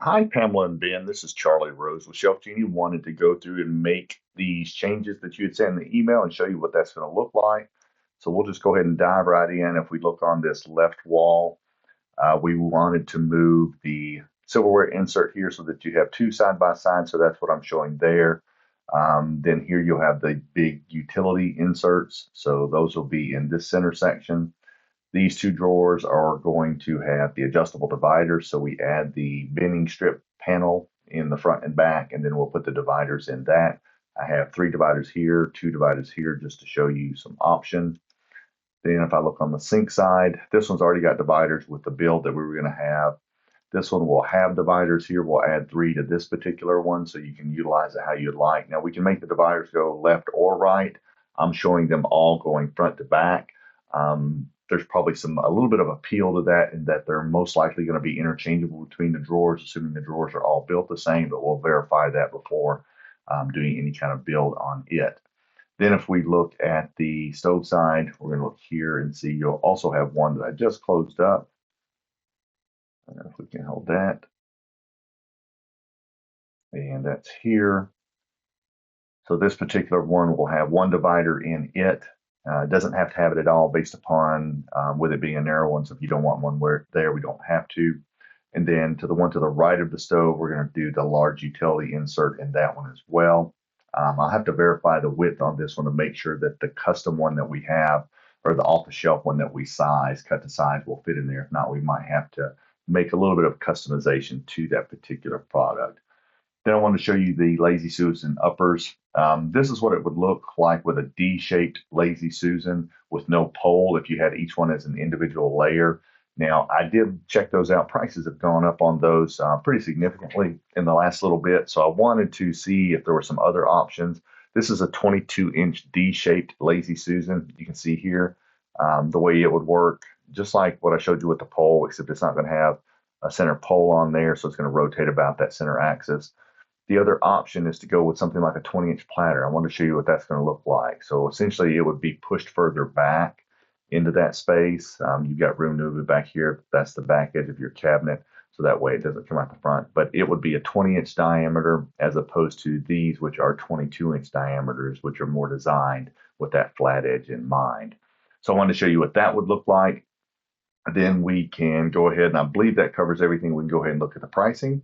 Hi, Pamela and Ben. This is Charlie Rose with ShelfGenie. Wanted to go through and make these changes that you had sent in the email and show you what that's going to look like. So we'll just go ahead and dive right in. If we look on this left wall, we wanted to move the silverware insert here so that you have two side by side. So that's what I'm showing there. Then here you'll have the big utility inserts. So those will be in this center section. These two drawers are going to have the adjustable dividers. So we add the bending strip panel in the front and back, and then we'll put the dividers in that. I have three dividers here, two dividers here, just to show you some options. Then if I look on the sink side, this one's already got dividers with the build that we were going to have. This one will have dividers here. We'll add three to this particular one so you can utilize it how you'd like. Now we can make the dividers go left or right. I'm showing them all going front to back. There's probably a little bit of appeal to that in that they're most likely going to be interchangeable between the drawers, assuming the drawers are all built the same, but we'll verify that before doing any kind of build on it. Then if we look at the stove side, we're going to look here and see you'll also have one that I just closed up. If we can hold that. And that's here. So this particular one will have one divider in it. It doesn't have to have it at all based upon with it being a narrow one. So if you don't want one where there, we don't have to. And then to the one to the right of the stove, we're going to do the large utility insert in that one as well. I'll have to verify the width on this one to make sure that the custom one that we have or the off-the-shelf one that we cut to size will fit in there. If not, we might have to make a little bit of customization to that particular product. Then I want to show you the Lazy Susan uppers. This is what it would look like with a D-shaped Lazy Susan with no pole if you had each one as an individual layer. Now, I did check those out. Prices have gone up on those pretty significantly in the last little bit. So I wanted to see if there were some other options. This is a 22-inch D-shaped Lazy Susan. You can see here the way it would work, just like what I showed you with the pole, except it's not going to have a center pole on there, so it's going to rotate about that center axis. The other option is to go with something like a 20-inch platter. I want to show you what that's going to look like. So essentially, it would be pushed further back into that space. You've got room to move it back here. That's the back edge of your cabinet, so that way it doesn't come out the front. But it would be a 20-inch diameter as opposed to these, which are 22-inch diameters, which are more designed with that flat edge in mind. So I wanted to show you what that would look like. Then we can go ahead, and I believe that covers everything. We can go ahead and look at the pricing.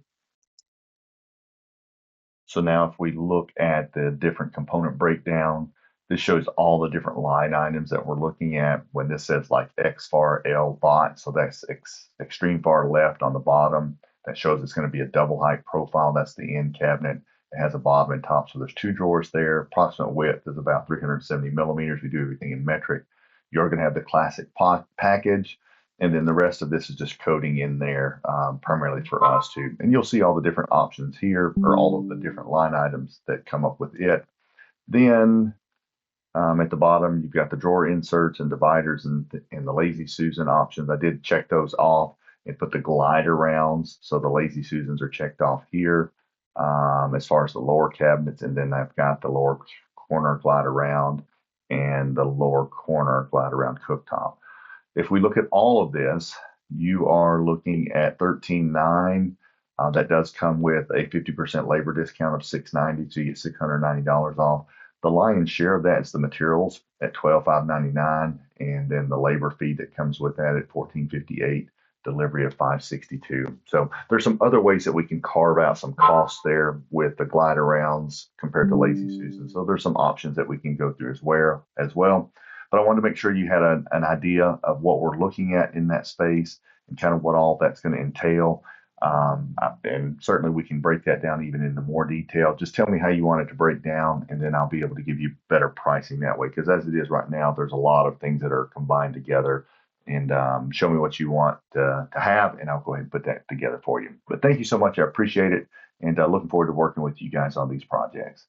So now if we look at the different component breakdown, this shows all the different line items that we're looking at when this says like X far L bot. So that's extreme far left on the bottom. That shows it's going to be a double height profile. That's the end cabinet. It has a bottom and top. So there's two drawers there. Approximate width is about 370 millimeters. We do everything in metric. You're going to have the classic package. And then the rest of this is just coding in there primarily for us too. And you'll see all the different options here for all of the different line items that come up with it. Then at the bottom, you've got the drawer inserts and dividers and the Lazy Susan options. I did check those off and put the glider rounds. So the Lazy Susans are checked off here as far as the lower cabinets. And then I've got the lower corner glider round and the lower corner glider round cooktop. If we look at all of this, you are looking at $13,900. That does come with a 50% labor discount of $690, so you get $690 off. The lion's share of that is the materials at $12,599, and then the labor fee that comes with that at $1458, delivery of $562. So there's some other ways that we can carve out some costs there with the glider rounds compared to Lazy Susan. So there's some options that we can go through as well. But I wanted to make sure you had an idea of what we're looking at in that space and kind of what all that's going to entail. And certainly we can break that down even into more detail. Just tell me how you want it to break down, and then I'll be able to give you better pricing that way. Because as it is right now, there's a lot of things that are combined together. And show me what you want to have, and I'll go ahead and put that together for you. But thank you so much. I appreciate it, and looking forward to working with you guys on these projects.